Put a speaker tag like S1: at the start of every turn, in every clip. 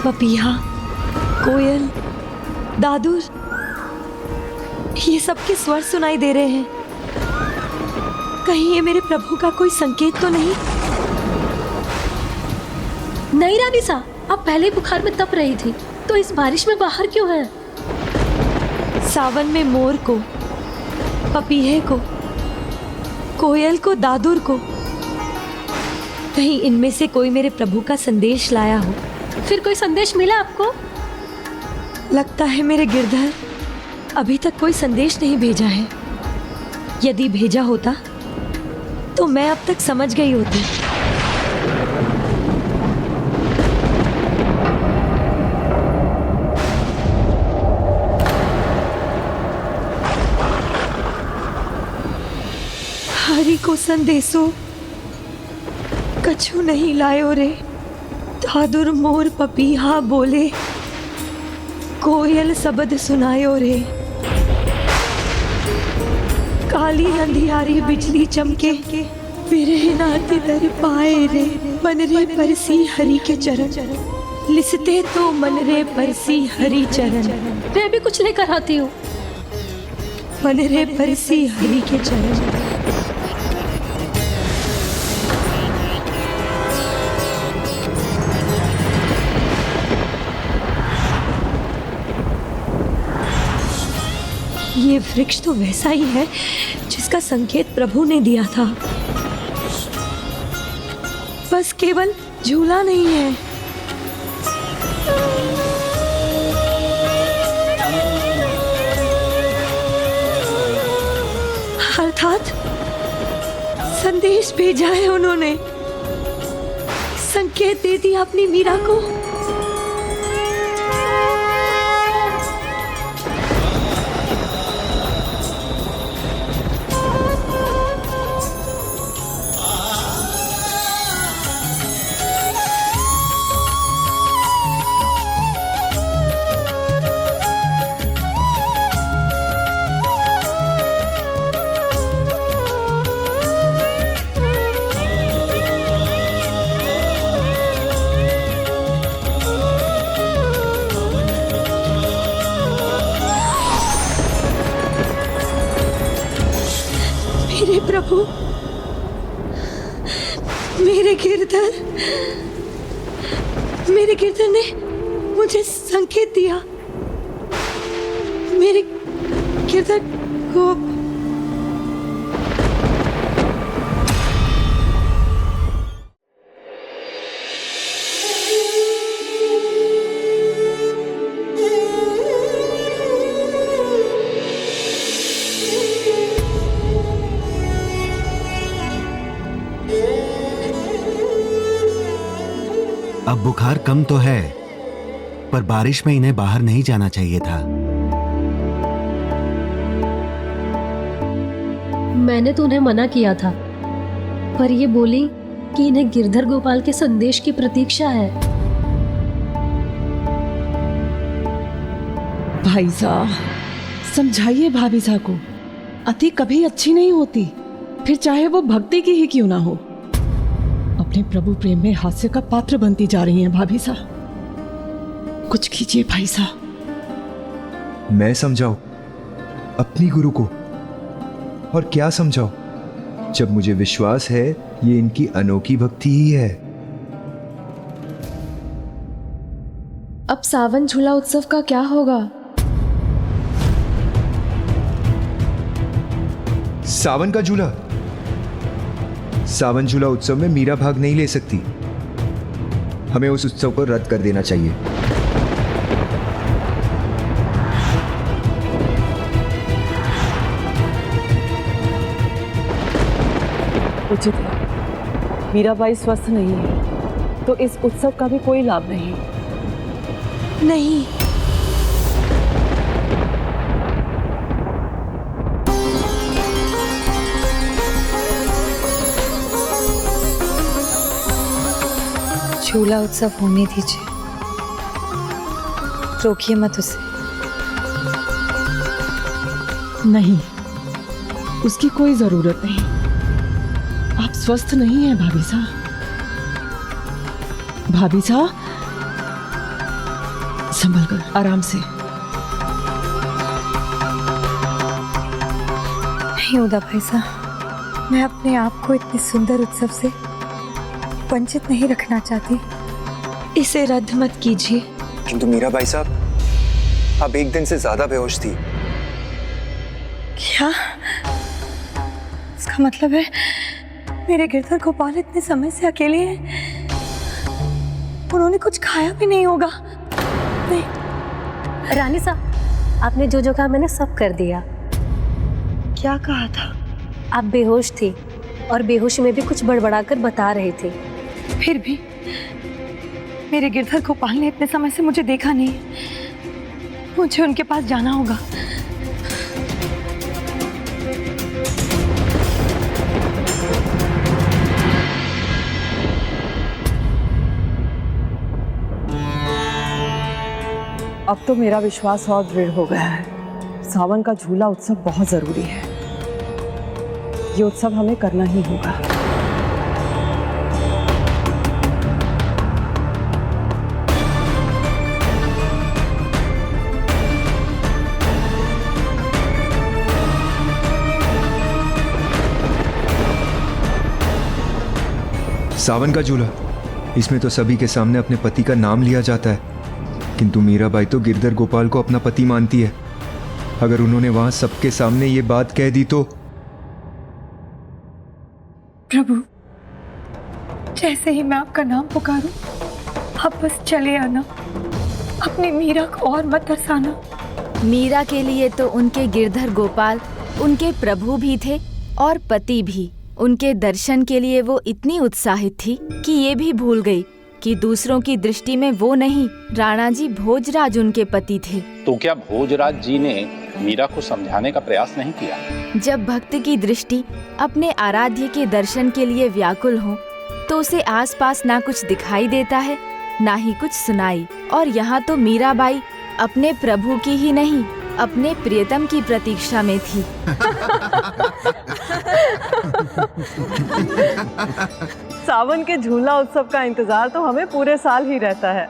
S1: पपीहा, कोयल, दादुर, ये सबके स्वर सुनाई दे रहे हैं। कहीं ये मेरे प्रभु का कोई संकेत तो नहीं?
S2: नहीं रानीसा, आप पहले बुखार में तप रही थी, तो इस बारिश में बाहर क्यों है?
S1: सावन में मोर को, पपीहे को, कोयल को, दादुर को, कहीं इनमें से कोई मेरे प्रभु का संदेश लाया हो।
S2: फिर कोई संदेश मिला आपको?
S1: लगता है मेरे गिरधर अभी तक कोई संदेश नहीं भेजा है। यदि भेजा होता तो मैं अब तक समझ गई होती। हरि को संदेशो कछु नहीं लायो रे, दादुर मोर पपीहा बोले, कोयल शब्द सुनायो रे। काली अंधियारी बिजली चमके, बिरह नाथ दर पाए रे। मन रे परसी हरि के चरण, लिसते तो मन रे परसी हरि चरण।
S2: मैं भी कुछ लेकर आती हूँ।
S1: मन रे परसी हरि के चरण। ये वृक्ष तो वैसा ही है जिसका संकेत प्रभु ने दिया था, बस केवल झूला नहीं है। अर्थात संदेश भेजा है उन्होंने, संकेत दे दिया अपनी मीरा को। मेरे प्रभु, मेरे गिरधर ने मुझे संकेत दिया। मेरे गिरधर को
S3: अब बुखार कम तो है, पर बारिश में इन्हें बाहर नहीं जाना चाहिए था।
S2: मैंने तो उन्हें मना किया था, पर ये बोली कि इन्हें गिरधर गोपाल के संदेश की प्रतीक्षा है।
S4: भाई साहब, समझाइए भाभी साहब को, अति कभी अच्छी नहीं होती, फिर चाहे वो भक्ति की ही क्यों ना हो। अपने प्रभु प्रेम में हास्य का पात्र बनती जा रही हैं भाभी साहब। कुछ कीजिए भाई साहब।
S5: मैं समझाऊं अपनी गुरु को? और क्या समझाऊं, जब मुझे विश्वास है ये इनकी अनोखी भक्ति ही है।
S6: अब सावन झूला उत्सव का क्या होगा?
S5: सावन का झूला? सावन झूला उत्सव में मीरा भाग नहीं ले सकती। हमें उस उत्सव को रद्द कर देना चाहिए।
S4: उचित है, मीराबाई स्वस्थ नहीं है तो इस उत्सव का भी कोई लाभ नहीं।
S1: नहीं। झूला उत्सव होने दीजिए, रोकिए मत उसे।
S4: नहीं, उसकी कोई जरूरत नहीं। आप स्वस्थ नहीं हैं भाभी साहब। भाभी साहब, संभल कर, आराम से।
S1: नहीं उदा भाई साहब, मैं अपने आप को इतने सुंदर उत्सव से वंचित नहीं रखना चाहती। इसे रद्द मत कीजिए।
S5: किंतु मीरा भाई साहब, आप एक दिन से ज्यादा बेहोश थी।
S1: क्या? इसका मतलब है मेरे गिरधर गोपाल इतने समय से अकेले हैं। उन्होंने कुछ खाया भी नहीं होगा। नहीं।
S2: रानी साहब, आपने जो जो कहा मैंने सब कर दिया।
S1: क्या कहा था?
S2: आप बेहोश थे और बेहोशी में भी कुछ बड़बड़ाकर बता रहे थे।
S1: फिर भी मेरे गिरधर गोपाल ने इतने समय से मुझे देखा नहीं। मुझे उनके पास जाना होगा।
S4: अब तो मेरा विश्वास और दृढ़ हो गया है। सावन का झूला उत्सव बहुत जरूरी है। ये उत्सव हमें करना ही होगा।
S5: सावन का झूला, इसमें तो सभी के सामने अपने पति का नाम लिया जाता है, किंतु मीराबाई तो गिरधर गोपाल को अपना पति मानती है। अगर उन्होंने वहां सबके सामने ये बात कह दी तो?
S1: प्रभु, जैसे ही मैं आपका नाम पुकारूं, आप बस चले आना। अपनी मीरा को और मत तरसाना।
S7: मीरा के लिए तो उनके गिरधर गोपाल उनके प्रभु भी थे और पति भी। उनके दर्शन के लिए वो इतनी उत्साहित थी कि ये भी भूल गई कि दूसरों की दृष्टि में वो नहीं, राणा जी भोजराज उनके पति थे।
S8: तो क्या भोजराज जी ने मीरा को समझाने का प्रयास नहीं किया?
S7: जब भक्त की दृष्टि अपने आराध्य के दर्शन के लिए व्याकुल हो, तो उसे आसपास ना कुछ दिखाई देता है, ना ही कुछ सुनाई। और यहाँ तो मीराबाई अपने प्रभु की ही नहीं, अपने प्रियतम की प्रतीक्षा में थी।
S4: सावन के झूला उत्सव का इंतजार तो हमें पूरे साल ही रहता है।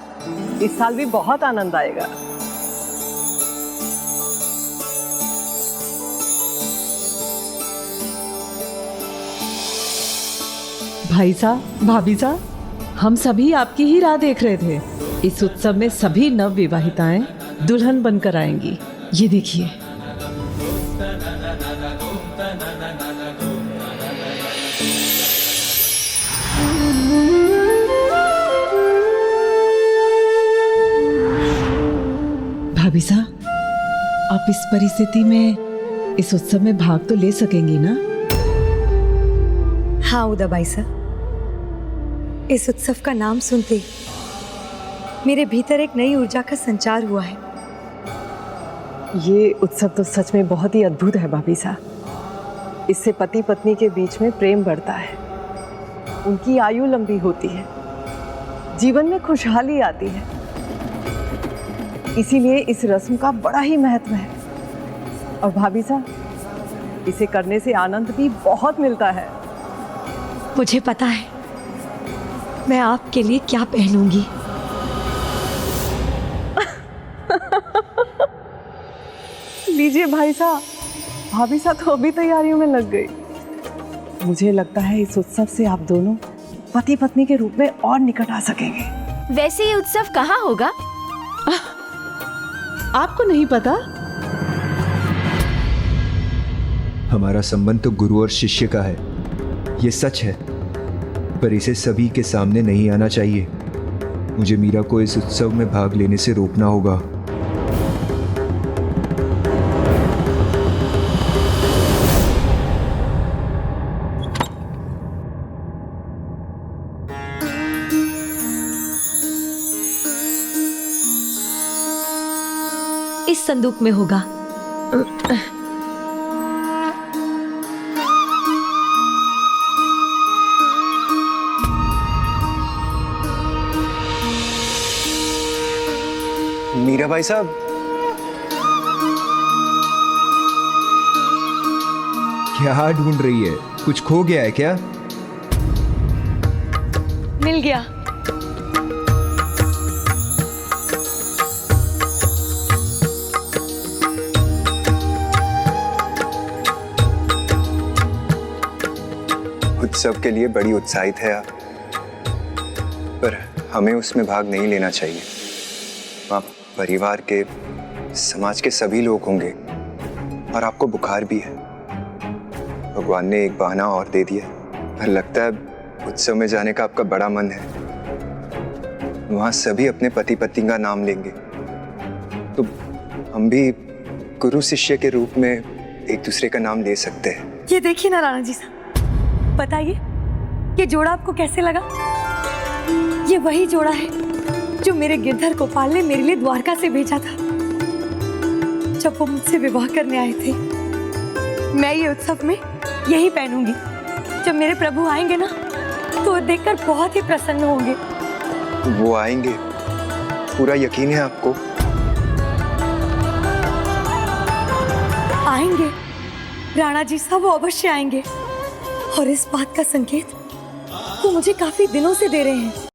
S4: इस साल भी बहुत आनंद आएगा। भाई साहब, भाभी साहब, हम सभी आपकी ही राह देख रहे थे। इस उत्सव में सभी नव विवाहिताएं दुल्हन बनकर आएंगी। ये देखिए। भाभी साहब, आप इस परिस्थिति में इस उत्सव में भाग तो ले सकेंगी ना?
S1: हाँ उदाबाई साहब, इस उत्सव का नाम सुनते मेरे भीतर एक नई ऊर्जा का संचार हुआ है।
S4: ये उत्सव तो सच में बहुत ही अद्भुत है भाभी साहब। इससे पति पत्नी के बीच में प्रेम बढ़ता है, उनकी आयु लंबी होती है, जीवन में खुशहाली आती है। इसीलिए इस रस्म का बड़ा ही महत्व है। और भाभी साहब, इसे करने से आनंद भी बहुत मिलता है।
S1: मुझे पता है मैं आपके लिए क्या पहनूंगी।
S4: लीजिए भाई साहब, भाभी साहब तो अभी तैयारियों में लग गई। मुझे लगता है इस उत्सव से आप दोनों पति पत्नी के रूप में और निकट आ सकेंगे।
S7: वैसे ये उत्सव कहाँ होगा?
S4: आपको नहीं पता?
S5: हमारा संबंध तो गुरु और शिष्य का है, ये सच है, पर इसे सभी के सामने नहीं आना चाहिए। मुझे मीरा को इस उत्सव में भाग लेने से रोकना होगा।
S1: इस संदूक में होगा।
S5: मीरा भाई साहब, क्या ढूंढ रही है? कुछ खो गया है क्या?
S1: मिल गया।
S5: उत्सव के लिए बड़ी उत्साहित है आप, पर हमें उसमें भाग नहीं लेना चाहिए। वहाँ परिवार के, समाज के सभी लोग होंगे और आपको बुखार भी है। भगवान ने एक बहाना और दे दिया, पर लगता है उत्सव में जाने का आपका बड़ा मन है। वहाँ सभी अपने पति पत्नी का नाम लेंगे, तो हम भी गुरु शिष्य के रूप में एक दूसरे का नाम ले सकते हैं।
S1: ये देखिए ना राणा जी साहब, बताइए ये जोड़ा आपको कैसे लगा? ये वही जोड़ा है जो मेरे गिरधर गोपाल ने मेरे लिए द्वारका से भेजा था जब वो मुझसे विवाह करने आए थे। मैं ये उत्सव में यही पहनूंगी। जब मेरे प्रभु आएंगे ना तो वो देखकर बहुत ही प्रसन्न होंगे।
S5: वो आएंगे, पूरा यकीन है आपको?
S1: आएंगे राणा जी साहब, वो अवश्य आएंगे। और इस बात का संकेत वो मुझे काफी दिनों से दे रहे हैं।